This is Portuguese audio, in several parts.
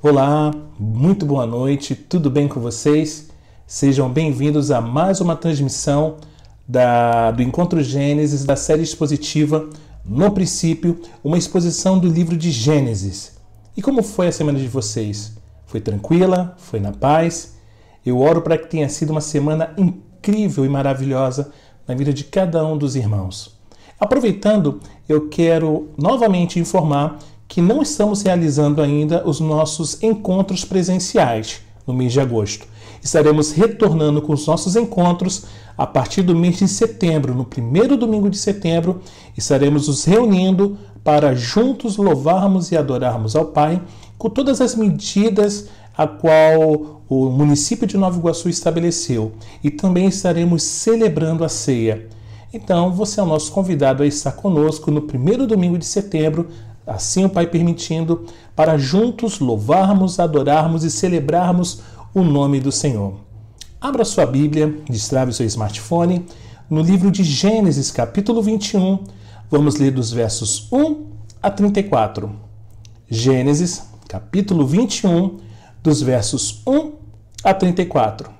Olá, muito boa noite, tudo bem com vocês? Sejam bem-vindos a mais uma transmissão do Encontro Gênesis, da série expositiva No Princípio, uma exposição do livro de Gênesis. E como foi a semana de vocês? Foi tranquila? Foi na paz? Eu oro para que tenha sido uma semana incrível e maravilhosa na vida de cada um dos irmãos. Aproveitando, eu quero novamente informar que não estamos realizando ainda os nossos encontros presenciais no mês de agosto. Estaremos retornando com os nossos encontros a partir do mês de setembro. No primeiro domingo de setembro, estaremos nos reunindo para juntos louvarmos e adorarmos ao Pai com todas as medidas a qual o município de Nova Iguaçu estabeleceu. E também estaremos celebrando a ceia. Então, você é o nosso convidado a estar conosco no primeiro domingo de setembro, assim o Pai permitindo, para juntos louvarmos, adorarmos e celebrarmos o nome do Senhor. Abra sua Bíblia, destrave seu smartphone, no livro de Gênesis, capítulo 21, vamos ler dos versos 1 a 34. Gênesis, capítulo 21, dos versos 1 a 34.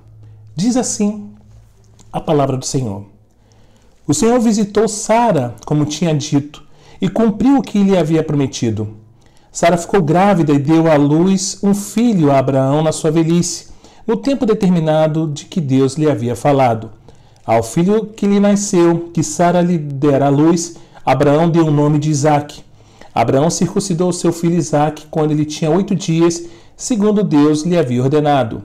Diz assim a palavra do Senhor. O Senhor visitou Sara, como tinha dito, e cumpriu o que lhe havia prometido. Sara ficou grávida e deu à luz um filho a Abraão na sua velhice, no tempo determinado de que Deus lhe havia falado. Ao filho que lhe nasceu, que Sara lhe dera à luz, Abraão deu o nome de Isaque. Abraão circuncidou seu filho Isaque quando ele tinha 8 dias, segundo Deus lhe havia ordenado.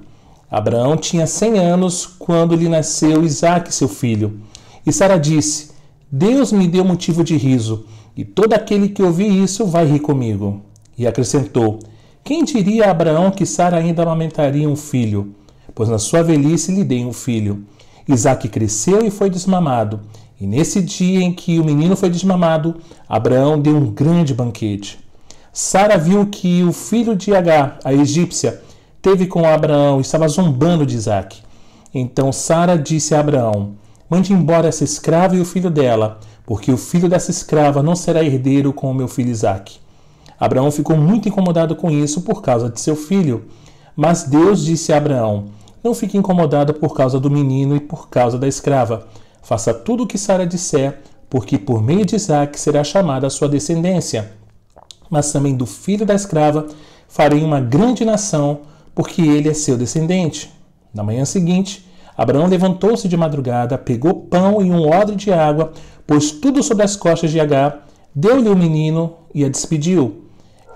Abraão tinha 100 anos quando lhe nasceu Isaque, seu filho. E Sara disse: Deus me deu motivo de riso, e todo aquele que ouvir isso vai rir comigo. E acrescentou: Quem diria a Abraão que Sara ainda amamentaria um filho? Pois na sua velhice lhe dei um filho. Isaque cresceu e foi desmamado. E nesse dia em que o menino foi desmamado, Abraão deu um grande banquete. Sara viu que o filho de Agar, a egípcia, teve com Abraão e estava zombando de Isaque. Então Sara disse a Abraão: Mande embora essa escrava e o filho dela, porque o filho dessa escrava não será herdeiro com o meu filho Isaque. Abraão ficou muito incomodado com isso por causa de seu filho. Mas Deus disse a Abraão: Não fique incomodado por causa do menino e por causa da escrava. Faça tudo o que Sara disser, porque por meio de Isaque será chamada a sua descendência. Mas também do filho da escrava farei uma grande nação, porque ele é seu descendente. Na manhã seguinte, Abraão levantou-se de madrugada, pegou pão e um odre de água, pôs tudo sobre as costas de Agar, deu-lhe o menino e a despediu.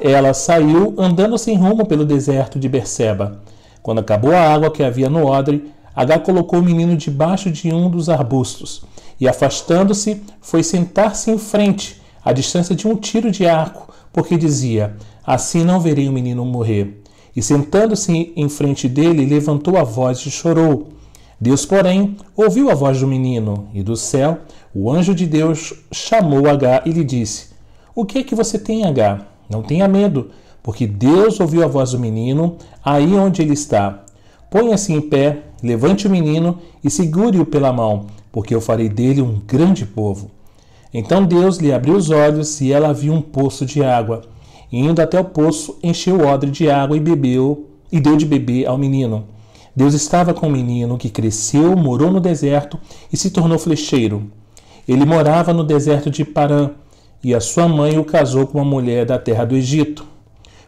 Ela saiu andando sem rumo pelo deserto de Berseba. Quando acabou a água que havia no odre, Agar colocou o menino debaixo de um dos arbustos e, afastando-se, foi sentar-se em frente, à distância de um tiro de arco, porque dizia: Assim não verei o menino morrer. E sentando-se em frente dele, levantou a voz e chorou. Deus, porém, ouviu a voz do menino, e do céu o anjo de Deus chamou Agar e lhe disse: O que é que você tem, Agar? Não tenha medo, porque Deus ouviu a voz do menino aí onde ele está. Ponha-se em pé, levante o menino e segure-o pela mão, porque eu farei dele um grande povo. Então Deus lhe abriu os olhos e ela viu um poço de água. E indo até o poço, encheu o odre de água e bebeu, e deu de beber ao menino. Deus estava com o menino, que cresceu, morou no deserto e se tornou flecheiro. Ele morava no deserto de Parã, e a sua mãe o casou com uma mulher da terra do Egito.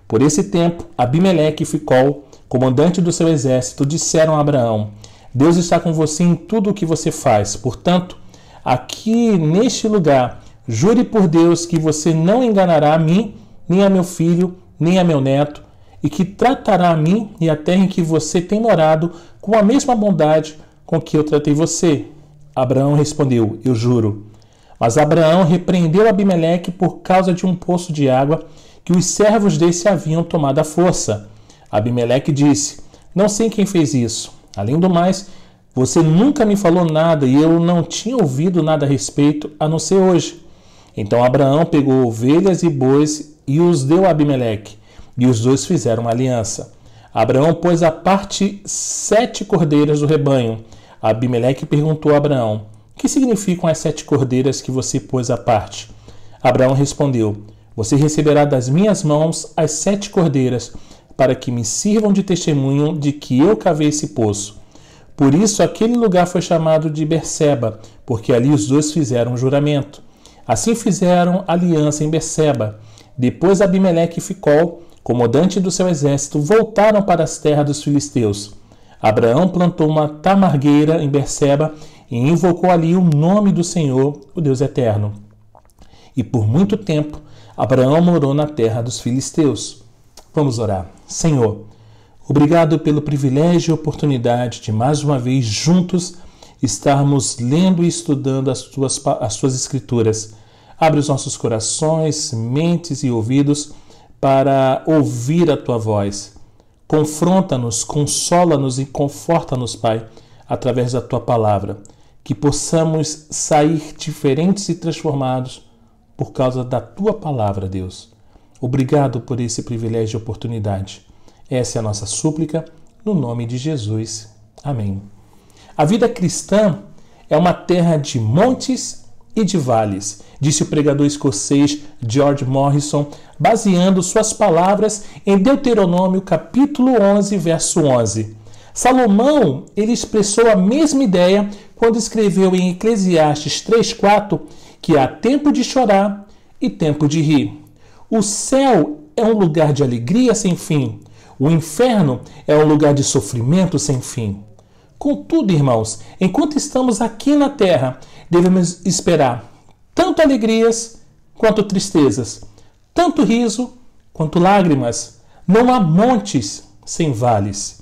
Por esse tempo, Abimeleque e Ficol, comandante do seu exército, disseram a Abraão: Deus está com você em tudo o que você faz. Portanto, aqui neste lugar, jure por Deus que você não enganará a mim, nem a meu filho, nem a meu neto, e que tratará a mim e a terra em que você tem morado com a mesma bondade com que eu tratei você. Abraão respondeu: Eu juro. Mas Abraão repreendeu Abimeleque por causa de um poço de água que os servos desse haviam tomado à força. Abimeleque disse: Não sei quem fez isso. Além do mais, você nunca me falou nada e eu não tinha ouvido nada a respeito, a não ser hoje. Então Abraão pegou ovelhas e bois e os deu a Abimeleque. E os dois fizeram uma aliança. Abraão pôs à parte 7 cordeiras do rebanho. Abimeleque perguntou a Abraão: Que significam as 7 cordeiras que você pôs à parte? Abraão respondeu: Você receberá das minhas mãos as 7 cordeiras, para que me sirvam de testemunho de que eu cavei esse poço. Por isso aquele lugar foi chamado de Berseba, porque ali os dois fizeram um juramento. Assim fizeram aliança em Berseba. Depois Abimeleque e Ficol, comandante do seu exército, voltaram para as terras dos filisteus. Abraão plantou uma tamargueira em Berseba e invocou ali o nome do Senhor, o Deus eterno. E por muito tempo Abraão morou na terra dos filisteus. Vamos orar. Senhor, obrigado pelo privilégio e oportunidade de mais uma vez juntos estarmos lendo e estudando as tuas escrituras. Abre os nossos corações, mentes e ouvidos para ouvir a tua voz. Confronta-nos, consola-nos e conforta-nos, Pai, através da tua palavra. Que possamos sair diferentes e transformados por causa da tua palavra, Deus. Obrigado por esse privilégio e oportunidade. Essa é a nossa súplica, no nome de Jesus. Amém. A vida cristã é uma terra de montes e de vales, disse o pregador escocês George Morrison, baseando suas palavras em Deuteronômio capítulo 11, verso 11. Salomão, ele expressou a mesma ideia quando escreveu em Eclesiastes 3:4 que há tempo de chorar e tempo de rir. O céu é um lugar de alegria sem fim. O inferno é um lugar de sofrimento sem fim. Contudo, irmãos, enquanto estamos aqui na terra, devemos esperar tanto alegrias quanto tristezas, tanto riso quanto lágrimas. Não há montes sem vales.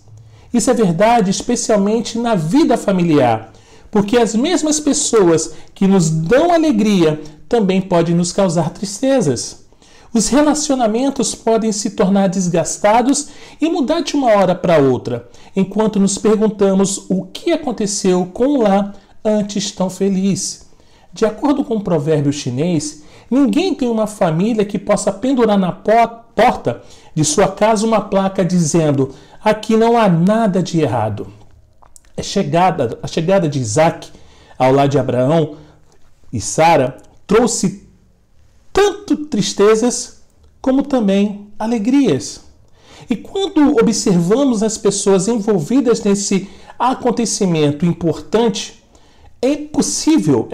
Isso é verdade especialmente na vida familiar, porque as mesmas pessoas que nos dão alegria também podem nos causar tristezas. Os relacionamentos podem se tornar desgastados e mudar de uma hora para outra, enquanto nos perguntamos o que aconteceu com o lar antes tão feliz. De acordo com um provérbio chinês, ninguém tem uma família que possa pendurar na porta de sua casa uma placa dizendo: aqui não há nada de errado. A chegada de Isaac ao lar de Abraão e Sara trouxe tanto tristezas como também alegrias. E quando observamos as pessoas envolvidas nesse acontecimento importante, é possível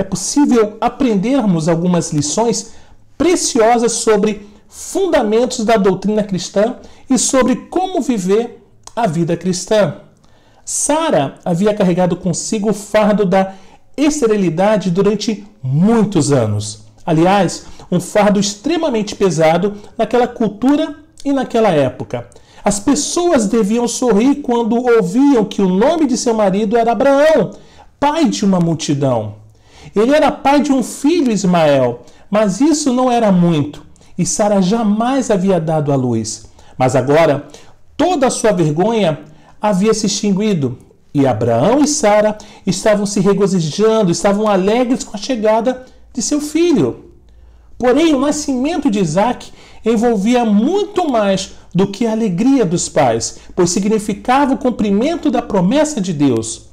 aprendermos algumas lições preciosas sobre fundamentos da doutrina cristã e sobre como viver a vida cristã. Sara havia carregado consigo o fardo da esterilidade durante muitos anos. Aliás, um fardo extremamente pesado naquela cultura e naquela época. As pessoas deviam sorrir quando ouviam que o nome de seu marido era Abraão, pai de uma multidão. Ele era pai de um filho, Ismael, mas isso não era muito, e Sara jamais havia dado à luz. Mas agora, toda a sua vergonha havia se extinguido, e Abraão e Sara estavam se regozijando, estavam alegres com a chegada de seu filho. Porém, o nascimento de Isaac envolvia muito mais do que a alegria dos pais, pois significava o cumprimento da promessa de Deus.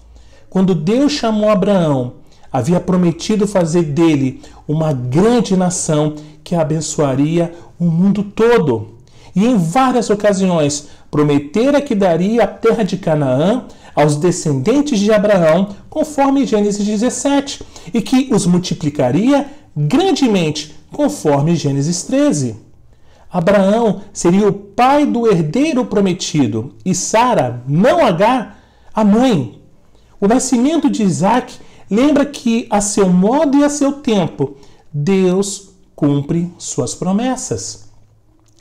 Quando Deus chamou Abraão, havia prometido fazer dele uma grande nação que abençoaria o mundo todo. E em várias ocasiões prometera que daria a terra de Canaã aos descendentes de Abraão, conforme Gênesis 17, e que os multiplicaria grandemente, conforme Gênesis 13. Abraão seria o pai do herdeiro prometido e Sara, não Agar, a mãe. O nascimento de Isaac lembra que, a seu modo e a seu tempo, Deus cumpre suas promessas.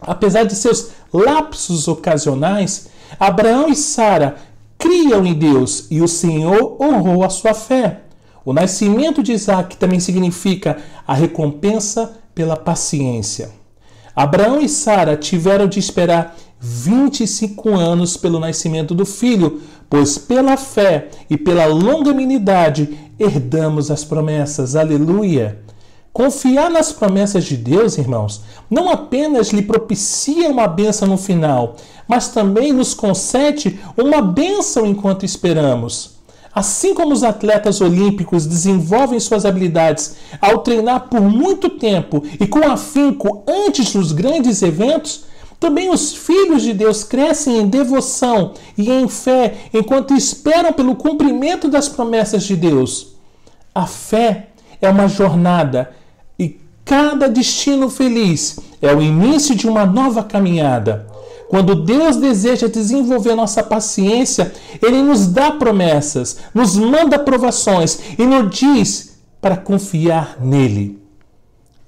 Apesar de seus lapsos ocasionais, Abraão e Sara criam em Deus e o Senhor honrou a sua fé. O nascimento de Isaac também significa a recompensa pela paciência. Abraão e Sara tiveram de esperar 25 anos pelo nascimento do filho, pois pela fé e pela longanimidade herdamos as promessas. Aleluia! Confiar nas promessas de Deus, irmãos, não apenas lhe propicia uma bênção no final, mas também nos concede uma bênção enquanto esperamos. Assim como os atletas olímpicos desenvolvem suas habilidades ao treinar por muito tempo e com afinco antes dos grandes eventos, Também os filhos de Deus crescem em devoção e em fé enquanto esperam pelo cumprimento das promessas de Deus. A fé é uma jornada e cada destino feliz é o início de uma nova caminhada. Quando Deus deseja desenvolver nossa paciência, Ele nos dá promessas, nos manda provações e nos diz para confiar nele.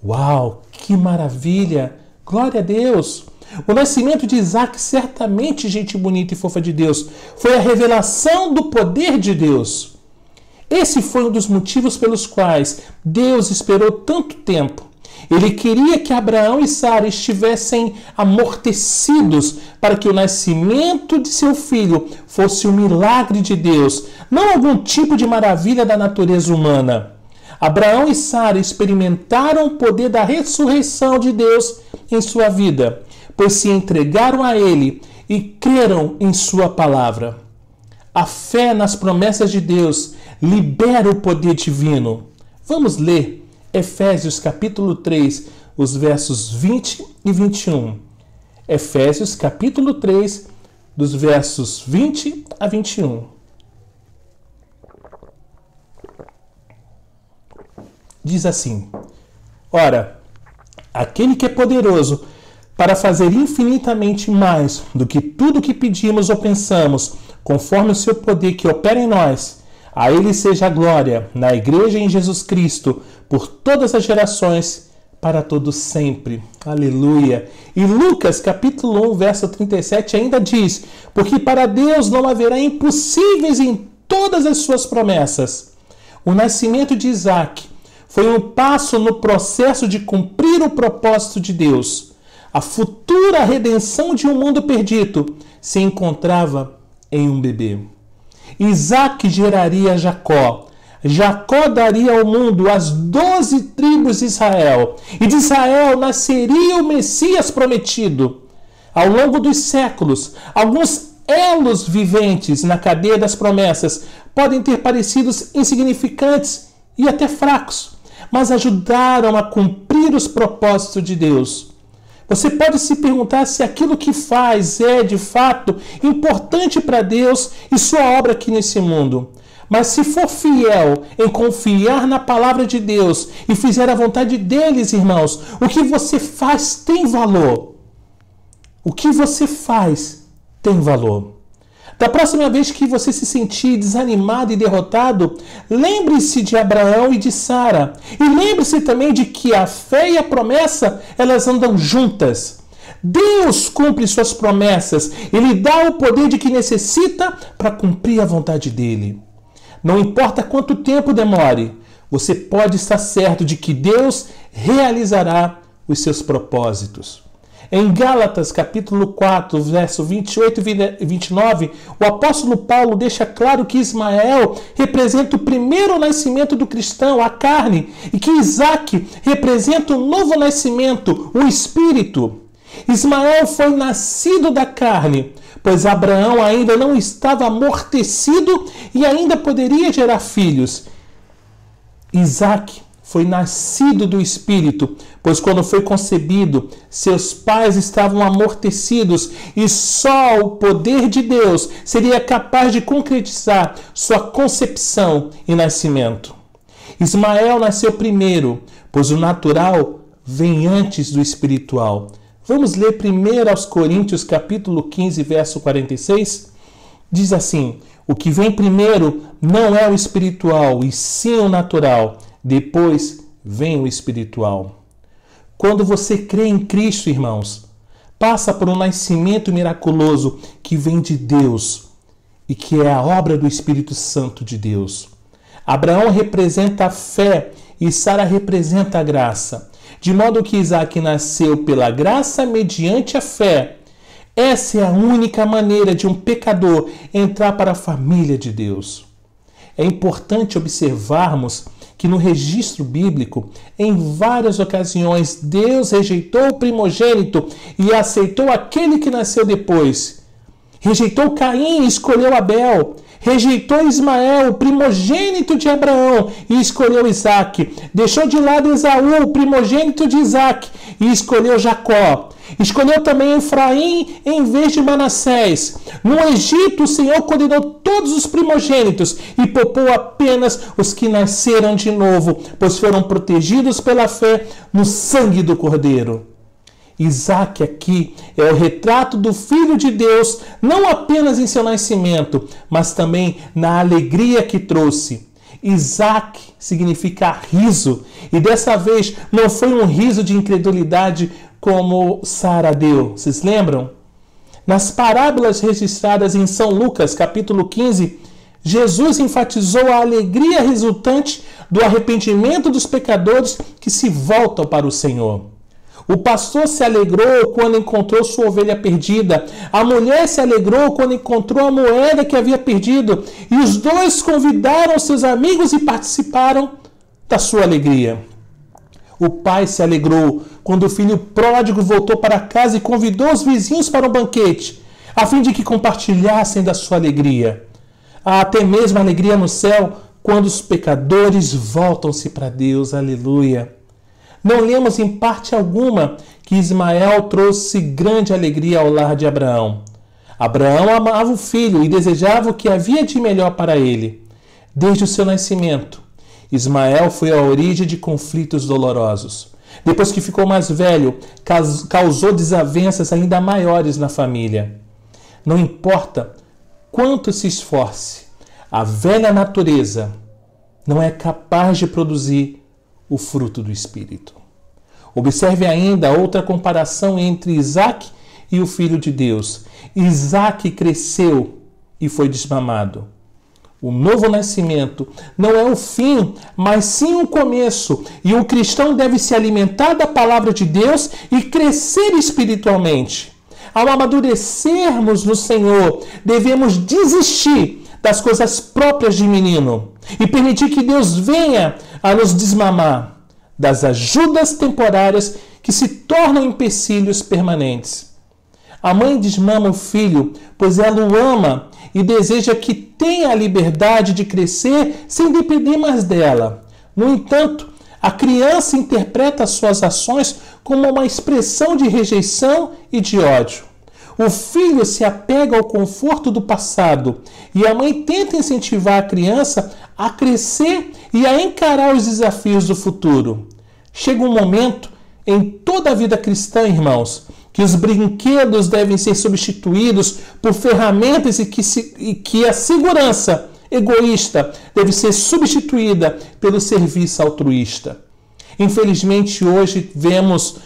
Uau, que maravilha! Glória a Deus! O nascimento de Isaac, certamente, gente bonita e fofa de Deus, foi a revelação do poder de Deus. Esse foi um dos motivos pelos quais Deus esperou tanto tempo. Ele queria que Abraão e Sara estivessem amortecidos para que o nascimento de seu filho fosse um milagre de Deus, não algum tipo de maravilha da natureza humana. Abraão e Sara experimentaram o poder da ressurreição de Deus em sua vida, pois se entregaram a Ele e creram em sua palavra. A fé nas promessas de Deus libera o poder divino. Vamos ler Efésios capítulo 3, os versos 20 e 21. Efésios capítulo 3, dos versos 20 a 21. Diz assim: Ora, aquele que é poderoso para fazer infinitamente mais do que tudo que pedimos ou pensamos, conforme o seu poder que opera em nós, a Ele seja a glória na Igreja em Jesus Cristo, por todas as gerações, para todos sempre. Aleluia! E Lucas, capítulo 1, verso 37, ainda diz: Porque para Deus não haverá impossíveis em todas as suas promessas. O nascimento de Isaac foi um passo no processo de cumprir o propósito de Deus. A futura redenção de um mundo perdido se encontrava em um bebê. Isaac geraria Jacó. Jacó daria ao mundo as 12 tribos de Israel. E de Israel nasceria o Messias prometido. Ao longo dos séculos, alguns elos viventes na cadeia das promessas podem ter parecido insignificantes e até fracos, mas ajudaram a cumprir os propósitos de Deus. Você pode se perguntar se aquilo que faz é, de fato, importante para Deus e sua obra aqui nesse mundo. Mas se for fiel em confiar na palavra de Deus e fizer a vontade deles, irmãos, o que você faz tem valor. O que você faz tem valor. Da próxima vez que você se sentir desanimado e derrotado, lembre-se de Abraão e de Sara. E lembre-se também de que a fé e a promessa, elas andam juntas. Deus cumpre suas promessas. Ele dá o poder de que necessita para cumprir a vontade dele. Não importa quanto tempo demore, você pode estar certo de que Deus realizará os seus propósitos. Em Gálatas, capítulo 4, verso 28 e 29, o apóstolo Paulo deixa claro que Ismael representa o primeiro nascimento do cristão, a carne, e que Isaac representa o novo nascimento, o espírito. Ismael foi nascido da carne, pois Abraão ainda não estava amortecido e ainda poderia gerar filhos. Isaac foi nascido do Espírito, pois quando foi concebido, seus pais estavam amortecidos e só o poder de Deus seria capaz de concretizar sua concepção e nascimento. Ismael nasceu primeiro, pois o natural vem antes do espiritual. Vamos ler 1 aos Coríntios, capítulo 15, verso 46? Diz assim: O que vem primeiro não é o espiritual, e sim o natural. Depois vem o espiritual. Quando você crê em Cristo, irmãos, passa por um nascimento miraculoso que vem de Deus e que é a obra do Espírito Santo de Deus. Abraão representa a fé e Sara representa a graça, de modo que Isaac nasceu pela graça mediante a fé. Essa é a única maneira de um pecador entrar para a família de Deus. É importante observarmos que no registro bíblico, em várias ocasiões, Deus rejeitou o primogênito e aceitou aquele que nasceu depois. Rejeitou Caim e escolheu Abel. Rejeitou Ismael, o primogênito de Abraão, e escolheu Isaac. Deixou de lado Esaú, o primogênito de Isaac, e escolheu Jacó. Escolheu também Efraim em vez de Manassés. No Egito, o Senhor condenou todos os primogênitos e poupou apenas os que nasceram de novo, pois foram protegidos pela fé no sangue do Cordeiro. Isaac aqui é o retrato do Filho de Deus, não apenas em seu nascimento, mas também na alegria que trouxe. Isaac significa riso, e dessa vez não foi um riso de incredulidade como Sara deu. Vocês lembram? Nas parábolas registradas em São Lucas, capítulo 15, Jesus enfatizou a alegria resultante do arrependimento dos pecadores que se voltam para o Senhor. O pastor se alegrou quando encontrou sua ovelha perdida. A mulher se alegrou quando encontrou a moeda que havia perdido. E os dois convidaram seus amigos e participaram da sua alegria. O pai se alegrou quando o filho pródigo voltou para casa e convidou os vizinhos para um banquete, a fim de que compartilhassem da sua alegria. Há até mesmo alegria no céu quando os pecadores voltam-se para Deus. Aleluia! Não lemos em parte alguma que Ismael trouxe grande alegria ao lar de Abraão. Abraão amava o filho e desejava o que havia de melhor para ele. Desde o seu nascimento, Ismael foi a origem de conflitos dolorosos. Depois que ficou mais velho, causou desavenças ainda maiores na família. Não importa quanto se esforce, a velha natureza não é capaz de produzir o fruto do Espírito. Observe ainda outra comparação entre Isaac e o Filho de Deus. Isaac cresceu e foi desmamado. O novo nascimento não é o fim, mas sim o começo. E o cristão deve se alimentar da palavra de Deus e crescer espiritualmente. Ao amadurecermos no Senhor, devemos desistir das coisas próprias de menino e permitir que Deus venha a nos desmamar das ajudas temporárias que se tornam empecilhos permanentes. A mãe desmama o filho, pois ela o ama e deseja que tenha a liberdade de crescer sem depender mais dela. No entanto, a criança interpreta suas ações como uma expressão de rejeição e de ódio. O filho se apega ao conforto do passado e a mãe tenta incentivar a criança a crescer e a encarar os desafios do futuro. Chega um momento em toda a vida cristã, irmãos, que os brinquedos devem ser substituídos por ferramentas e que a segurança egoísta deve ser substituída pelo serviço altruísta. Infelizmente, hoje vemos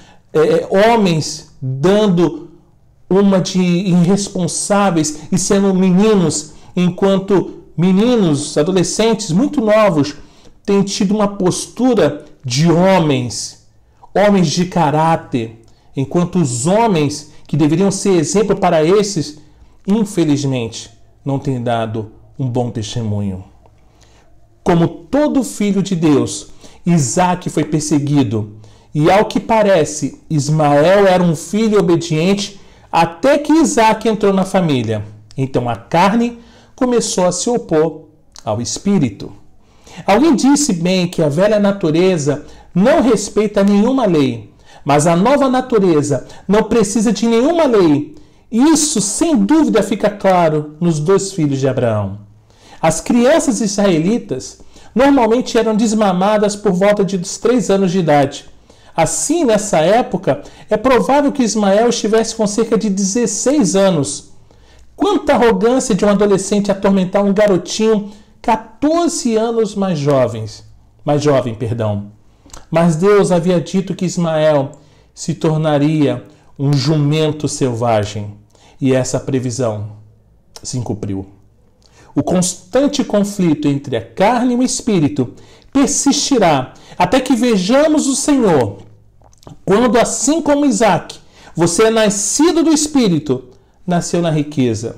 homens dando uma de irresponsáveis e sendo meninos, enquanto meninos, adolescentes muito novos, têm tido uma postura de homens de caráter, enquanto os homens que deveriam ser exemplo para esses, infelizmente, não têm dado um bom testemunho. Como todo filho de Deus, Isaac foi perseguido, e ao que parece, Ismael era um filho obediente até que Isaac entrou na família. Então a carne começou a se opor ao espírito. Alguém disse bem que a velha natureza não respeita nenhuma lei, mas a nova natureza não precisa de nenhuma lei. Isso, sem dúvida, fica claro nos dois filhos de Abraão. As crianças israelitas normalmente eram desmamadas por volta de 3 anos de idade. Assim, nessa época, é provável que Ismael estivesse com cerca de 16 anos. Quanta arrogância de um adolescente atormentar um garotinho 14 anos mais jovem. Mas Deus havia dito que Ismael se tornaria um jumento selvagem, e essa previsão se cumpriu. O constante conflito entre a carne e o espírito persistirá até que vejamos o Senhor, quando, assim como Isaac, você é nascido do espírito, nasceu na riqueza.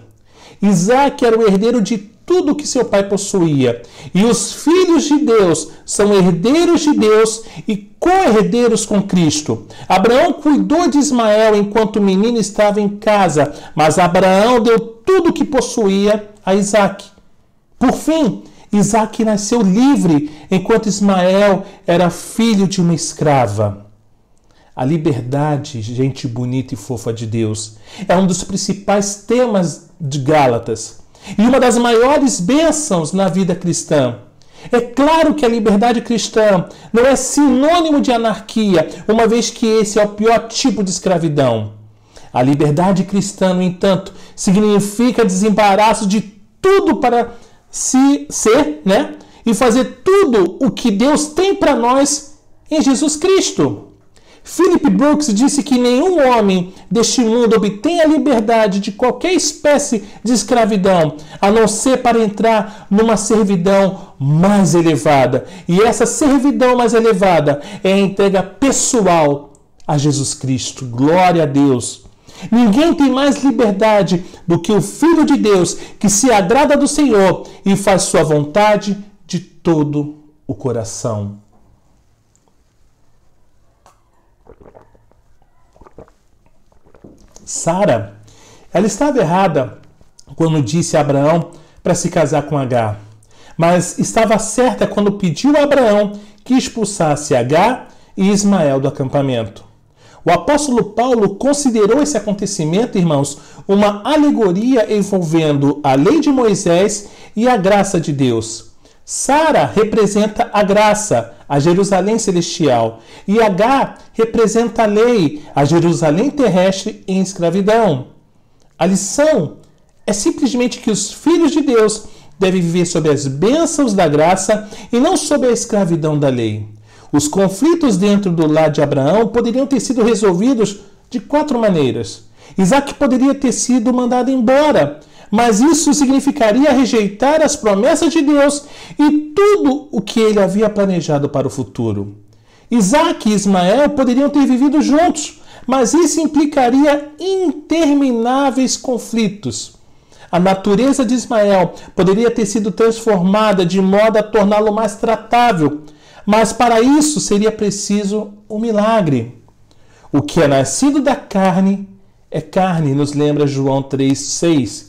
Isaac era o herdeiro de tudo que seu pai possuía, e os filhos de Deus são herdeiros de Deus e co-herdeiros com Cristo. Abraão cuidou de Ismael enquanto o menino estava em casa, mas Abraão deu tudo o que possuía a Isaac. Por fim, Isaac nasceu livre, enquanto Ismael era filho de uma escrava. A liberdade, gente bonita e fofa de Deus, é um dos principais temas de Gálatas e uma das maiores bênçãos na vida cristã. É claro que a liberdade cristã não é sinônimo de anarquia, uma vez que esse é o pior tipo de escravidão. A liberdade cristã, no entanto, significa desembaraço de tudo para ser, e fazer tudo o que Deus tem para nós em Jesus Cristo. Philip Brooks disse que nenhum homem deste mundo obtém a liberdade de qualquer espécie de escravidão, a não ser para entrar numa servidão mais elevada. E essa servidão mais elevada é a entrega pessoal a Jesus Cristo. Glória a Deus! Ninguém tem mais liberdade do que o Filho de Deus, que se agrada do Senhor e faz sua vontade de todo o coração. Sara, ela estava errada quando disse a Abraão para se casar com Agar, mas estava certa quando pediu a Abraão que expulsasse Agar e Ismael do acampamento. O apóstolo Paulo considerou esse acontecimento, irmãos, uma alegoria envolvendo a lei de Moisés e a graça de Deus. Sara representa a graça, a Jerusalém celestial, e Agar representa a lei, a Jerusalém terrestre em escravidão. A lição é simplesmente que os filhos de Deus devem viver sob as bênçãos da graça e não sob a escravidão da lei. Os conflitos dentro do lar de Abraão poderiam ter sido resolvidos de 4 maneiras. Isaac poderia ter sido mandado embora, mas isso significaria rejeitar as promessas de Deus e tudo o que ele havia planejado para o futuro. Isaac e Ismael poderiam ter vivido juntos, mas isso implicaria intermináveis conflitos. A natureza de Ismael poderia ter sido transformada de modo a torná-lo mais tratável, mas para isso seria preciso um milagre. O que é nascido da carne é carne, nos lembra João 3,6.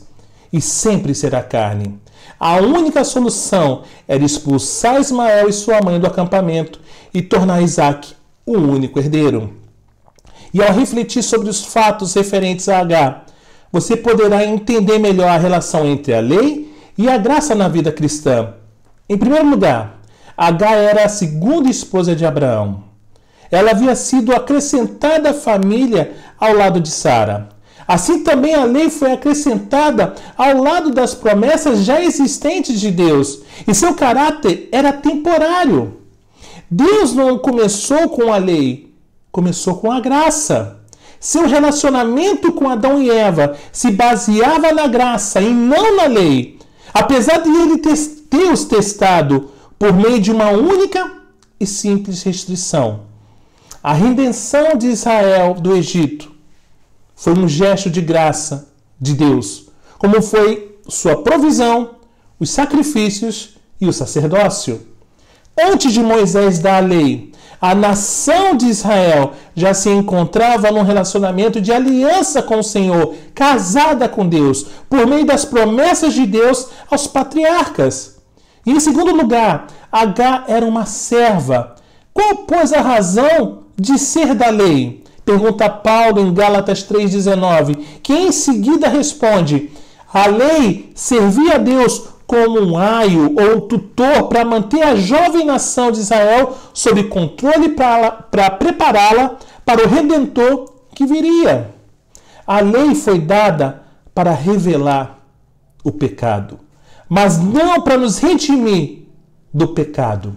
E sempre será carne. A única solução era expulsar Ismael e sua mãe do acampamento e tornar Isaac o único herdeiro. E ao refletir sobre os fatos referentes a Agar, você poderá entender melhor a relação entre a lei e a graça na vida cristã. Em primeiro lugar, Agar era a segunda esposa de Abraão. Ela havia sido acrescentada à família ao lado de Sara. Assim também a lei foi acrescentada ao lado das promessas já existentes de Deus, e seu caráter era temporário. Deus não começou com a lei, começou com a graça. Seu relacionamento com Adão e Eva se baseava na graça e não na lei, apesar de ele ter os testado por meio de uma única e simples restrição. A redenção de Israel do Egito foi um gesto de graça de Deus, como foi sua provisão, os sacrifícios e o sacerdócio. Antes de Moisés dar a lei, a nação de Israel já se encontrava num relacionamento de aliança com o Senhor, casada com Deus, por meio das promessas de Deus aos patriarcas. E em segundo lugar, Agar era uma serva. Qual, pois, a razão de ser da lei? Pergunta Paulo em Gálatas 3,19, que em seguida responde: a lei servia a Deus como um aio ou um tutor para manter a jovem nação de Israel sob controle para prepará-la para o Redentor que viria. A lei foi dada para revelar o pecado, mas não para nos redimir do pecado.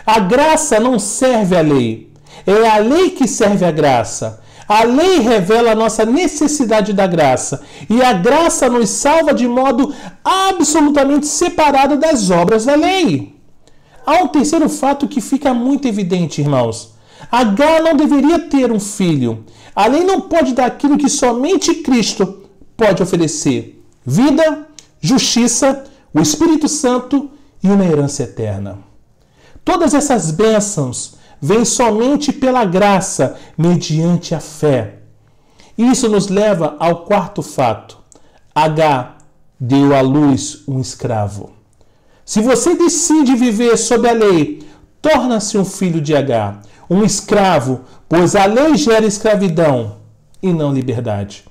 A graça não serve à lei. É a lei que serve à graça. A lei revela a nossa necessidade da graça. E a graça nos salva de modo absolutamente separado das obras da lei. Há um terceiro fato que fica muito evidente, irmãos. Agar não deveria ter um filho. A lei não pode dar aquilo que somente Cristo pode oferecer: vida, justiça, o Espírito Santo e uma herança eterna. Todas essas bênçãos vêm somente pela graça, mediante a fé. Isso nos leva ao quarto fato. Agar deu à luz um escravo. Se você decide viver sob a lei, torna-se um filho de Agar. um escravo, pois a lei gera escravidão e não liberdade.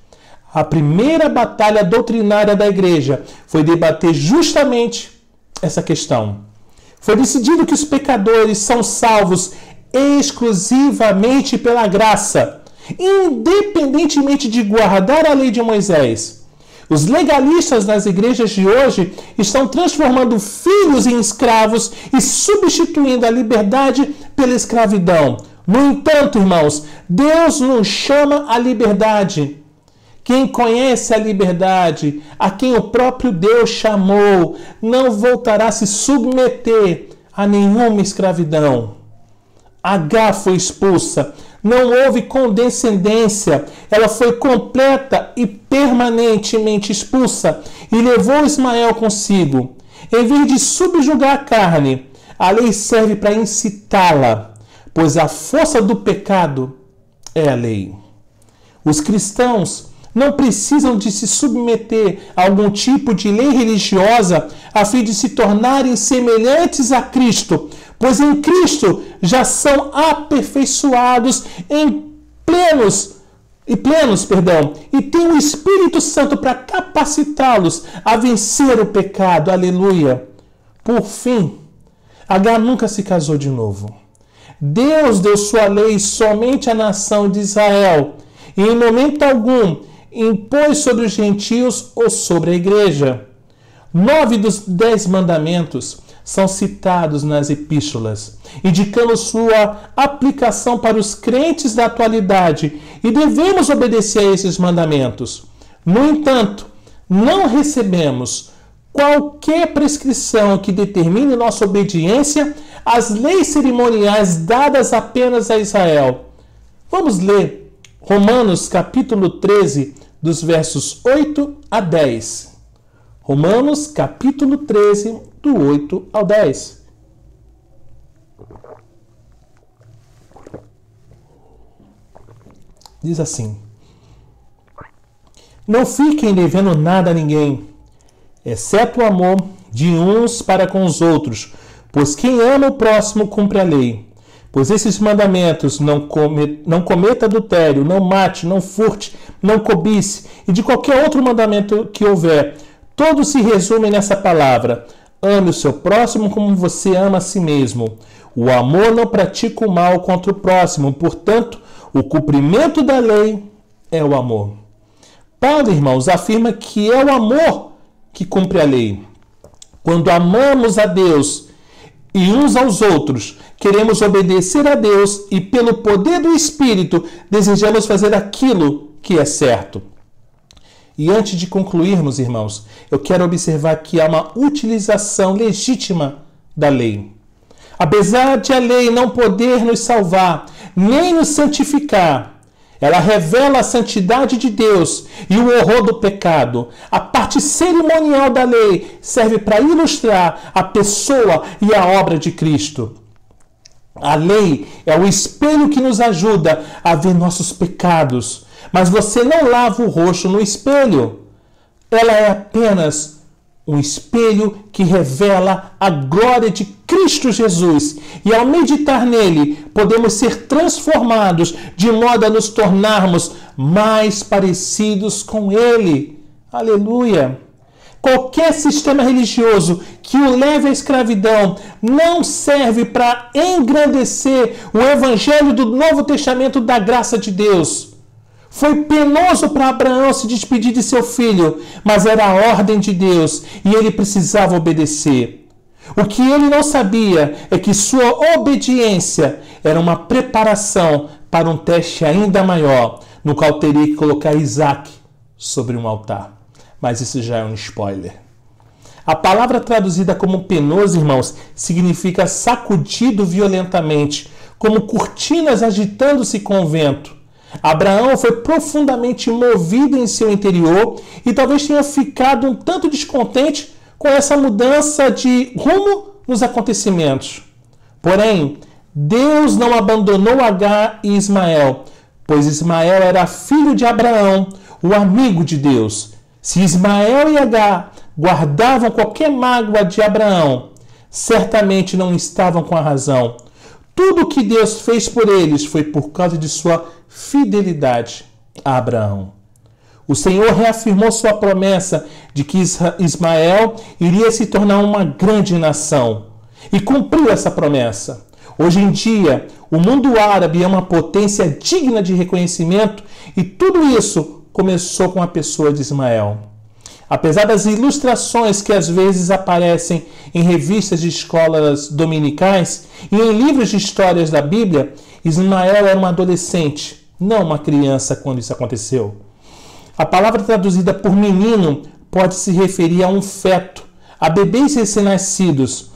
A primeira batalha doutrinária da igreja foi debater justamente essa questão. Foi decidido que os pecadores são salvos exclusivamente pela graça, independentemente de guardar a lei de Moisés. Os legalistas nas igrejas de hoje estão transformando filhos em escravos e substituindo a liberdade pela escravidão. No entanto, irmãos, Deus nos chama à liberdade. Quem conhece a liberdade, a quem o próprio Deus chamou, não voltará a se submeter a nenhuma escravidão. Agar foi expulsa. Não houve condescendência, ela foi completa e permanentemente expulsa e levou Ismael consigo. Em vez de subjugar a carne, a lei serve para incitá-la, pois a força do pecado é a lei. Os cristãos não precisam de se submeter a algum tipo de lei religiosa a fim de se tornarem semelhantes a Cristo, pois em Cristo já são aperfeiçoados em plenos e tem o Espírito Santo para capacitá-los a vencer o pecado. Aleluia. Por fim, Agar nunca se casou de novo. Deus deu sua lei somente à nação de Israel e em momento algum impôs sobre os gentios ou sobre a igreja. 9 dos 10 mandamentos são citados nas epístolas, indicando sua aplicação para os crentes da atualidade e devemos obedecer a esses mandamentos. No entanto, não recebemos qualquer prescrição que determine nossa obediência às leis cerimoniais dadas apenas a Israel. Vamos ler Romanos capítulo 13, dos versos 8 a 10. Romanos capítulo 13, do 8 ao 10. Diz assim: Não fiquem devendo nada a ninguém, exceto o amor de uns para com os outros, pois quem ama o próximo cumpre a lei. Pois esses mandamentos, não cometa adultério, não mate, não furte, não cobice, e de qualquer outro mandamento que houver, todos se resumem nessa palavra: ame o seu próximo como você ama a si mesmo. O amor não pratica o mal contra o próximo, portanto, o cumprimento da lei é o amor. Paulo, irmãos, afirma que é o amor que cumpre a lei. Quando amamos a Deus e uns aos outros, queremos obedecer a Deus e, pelo poder do Espírito, desejamos fazer aquilo que é certo. E antes de concluirmos, irmãos, eu quero observar que há uma utilização legítima da lei. Apesar de a lei não poder nos salvar, nem nos santificar, ela revela a santidade de Deus e o horror do pecado. A parte cerimonial da lei serve para ilustrar a pessoa e a obra de Cristo. A lei é o espelho que nos ajuda a ver nossos pecados. Mas você não lava o rosto no espelho. Ela é apenas um espelho que revela a glória de Cristo Jesus. E ao meditar nele, podemos ser transformados de modo a nos tornarmos mais parecidos com ele. Aleluia! Qualquer sistema religioso que o leve à escravidão não serve para engrandecer o evangelho do Novo Testamento da graça de Deus. Foi penoso para Abraão se despedir de seu filho, mas era a ordem de Deus e ele precisava obedecer. O que ele não sabia é que sua obediência era uma preparação para um teste ainda maior, no qual teria que colocar Isaac sobre um altar. Mas isso já é um spoiler. A palavra traduzida como penoso, irmãos, significa sacudido violentamente, como cortinas agitando-se com o vento. Abraão foi profundamente movido em seu interior e talvez tenha ficado um tanto descontente com essa mudança de rumo nos acontecimentos. Porém, Deus não abandonou Agar e Ismael, pois Ismael era filho de Abraão, o amigo de Deus. Se Ismael e Agar guardavam qualquer mágoa de Abraão, certamente não estavam com a razão. Tudo o que Deus fez por eles foi por causa de sua fidelidade a Abraão. O Senhor reafirmou sua promessa de que Ismael iria se tornar uma grande nação e cumpriu essa promessa. Hoje em dia, o mundo árabe é uma potência digna de reconhecimento e tudo isso começou com a pessoa de Ismael. Apesar das ilustrações que às vezes aparecem em revistas de escolas dominicais e em livros de histórias da Bíblia, Ismael era um adolescente, não uma criança quando isso aconteceu. A palavra traduzida por menino pode se referir a um feto, a bebês recém-nascidos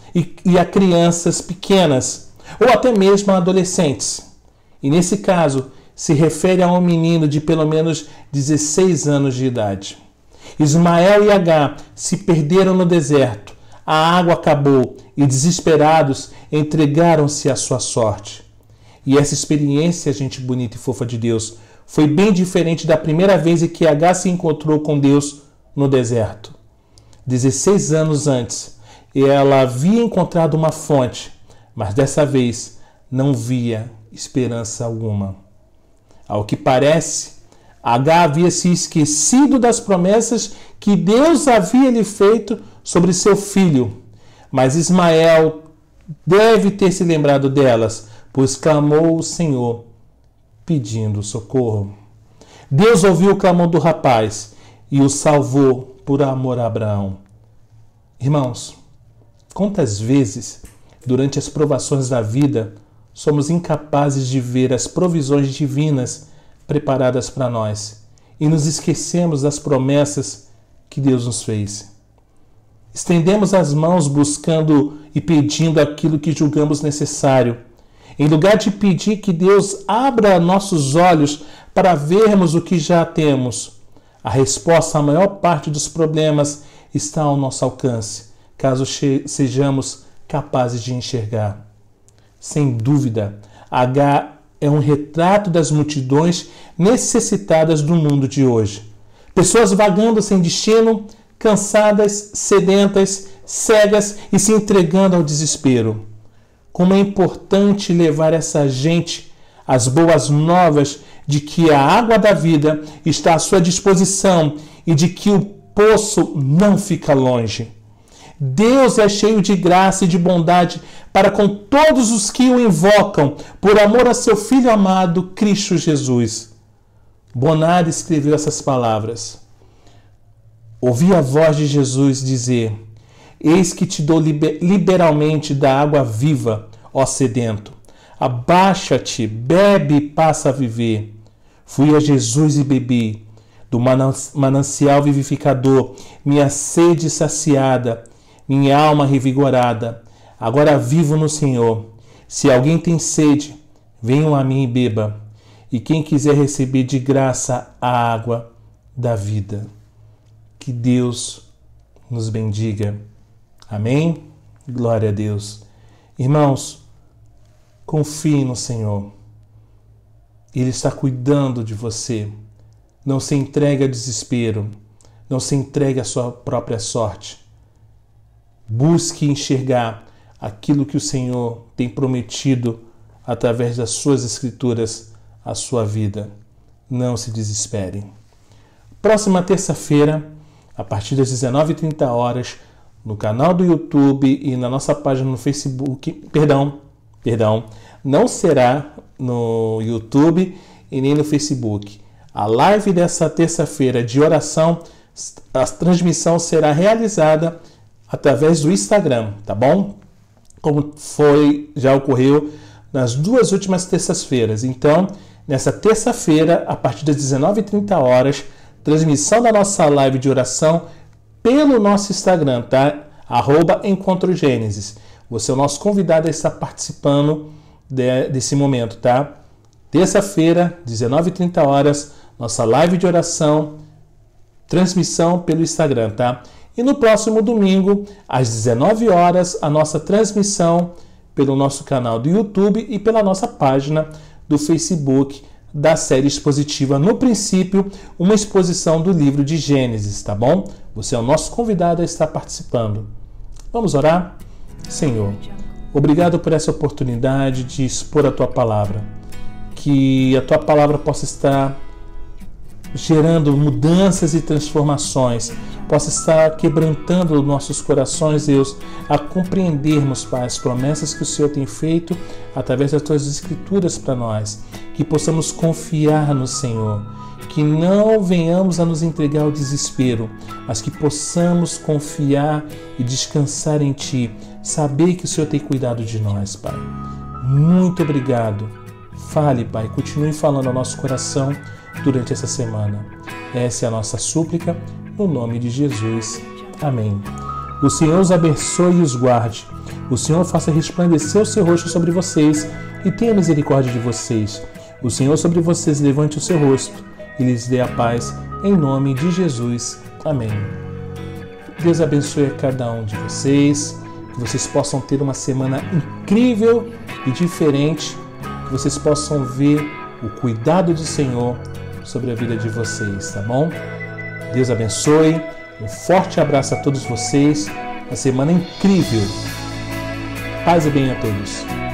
e a crianças pequenas, ou até mesmo a adolescentes. E nesse caso, se refere a um menino de pelo menos 16 anos de idade. Ismael e Agar se perderam no deserto, a água acabou e, desesperados, entregaram-se à sua sorte. E essa experiência, gente bonita e fofa de Deus, foi bem diferente da primeira vez em que Agar se encontrou com Deus no deserto. 16 anos antes, ela havia encontrado uma fonte, mas dessa vez não via esperança alguma. Ao que parece, Agar havia se esquecido das promessas que Deus havia lhe feito sobre seu filho, mas Ismael deve ter se lembrado delas, pois clamou ao Senhor pedindo socorro. Deus ouviu o clamor do rapaz e o salvou por amor a Abraão. Irmãos, quantas vezes, durante as provações da vida, somos incapazes de ver as provisões divinas preparadas para nós e nos esquecemos das promessas que Deus nos fez. Estendemos as mãos buscando e pedindo aquilo que julgamos necessário, em lugar de pedir que Deus abra nossos olhos para vermos o que já temos. A resposta à maior parte dos problemas está ao nosso alcance, caso sejamos capazes de enxergar. Sem dúvida, Agar é um retrato das multidões necessitadas do mundo de hoje. Pessoas vagando sem destino, cansadas, sedentas, cegas e se entregando ao desespero. Como é importante levar essa gente as boas novas de que a água da vida está à sua disposição e de que o poço não fica longe. Deus é cheio de graça e de bondade para com todos os que o invocam, por amor a seu Filho amado, Cristo Jesus. Bonar escreveu essas palavras. Ouvi a voz de Jesus dizer: Eis que te dou liberalmente da água viva, ó sedento. Abaixa-te, bebe e passa a viver. Fui a Jesus e bebi, do manancial vivificador, minha sede saciada, minha alma revigorada. Agora vivo no Senhor. Se alguém tem sede, venham a mim e beba. E quem quiser receber de graça a água da vida. Que Deus nos bendiga. Amém? Glória a Deus. Irmãos, confie no Senhor. Ele está cuidando de você. Não se entregue ao desespero. Não se entregue à sua própria sorte. Busque enxergar aquilo que o Senhor tem prometido através das suas escrituras à sua vida. Não se desespere. Próxima terça-feira, a partir das 19h30, no canal do YouTube e na nossa página no Facebook, perdão, não será no YouTube e nem no Facebook. A live dessa terça-feira de oração, a transmissão será realizada através do Instagram, tá bom? Como já ocorreu nas duas últimas terças-feiras. Então, nessa terça-feira, a partir das 19h30, transmissão da nossa live de oração pelo nosso Instagram, tá? @EncontroGênesis. Você é o nosso convidado a estar participando desse momento, tá? Terça-feira, 19h30, nossa live de oração, transmissão pelo Instagram, tá? E no próximo domingo, às 19h, a nossa transmissão pelo nosso canal do YouTube e pela nossa página do Facebook da série expositiva No Princípio, uma exposição do livro de Gênesis, tá bom? Você é o nosso convidado a estar participando. Vamos orar? Senhor, Obrigado por essa oportunidade de expor a Tua palavra. Que a Tua palavra possa estar gerando mudanças e transformações, possa estar quebrantando nossos corações, Deus, a compreendermos, Pai, as promessas que o Senhor tem feito através das Tuas Escrituras para nós, que possamos confiar no Senhor, que não venhamos a nos entregar ao desespero, mas que possamos confiar e descansar em Ti, saber que o Senhor tem cuidado de nós, Pai. Muito obrigado. Fale, Pai, continue falando ao nosso coração durante essa semana. Essa é a nossa súplica, no nome de Jesus. Amém. O Senhor os abençoe e os guarde. O Senhor faça resplandecer o seu rosto sobre vocês e tenha misericórdia de vocês. O Senhor sobre vocês levante o seu rosto e lhes dê a paz, em nome de Jesus. Amém. Deus abençoe a cada um de vocês, que vocês possam ter uma semana incrível e diferente, que vocês possam ver o cuidado do Senhor sobre a vida de vocês, tá bom? Deus abençoe, um forte abraço a todos vocês, uma semana incrível. Paz e bem a todos.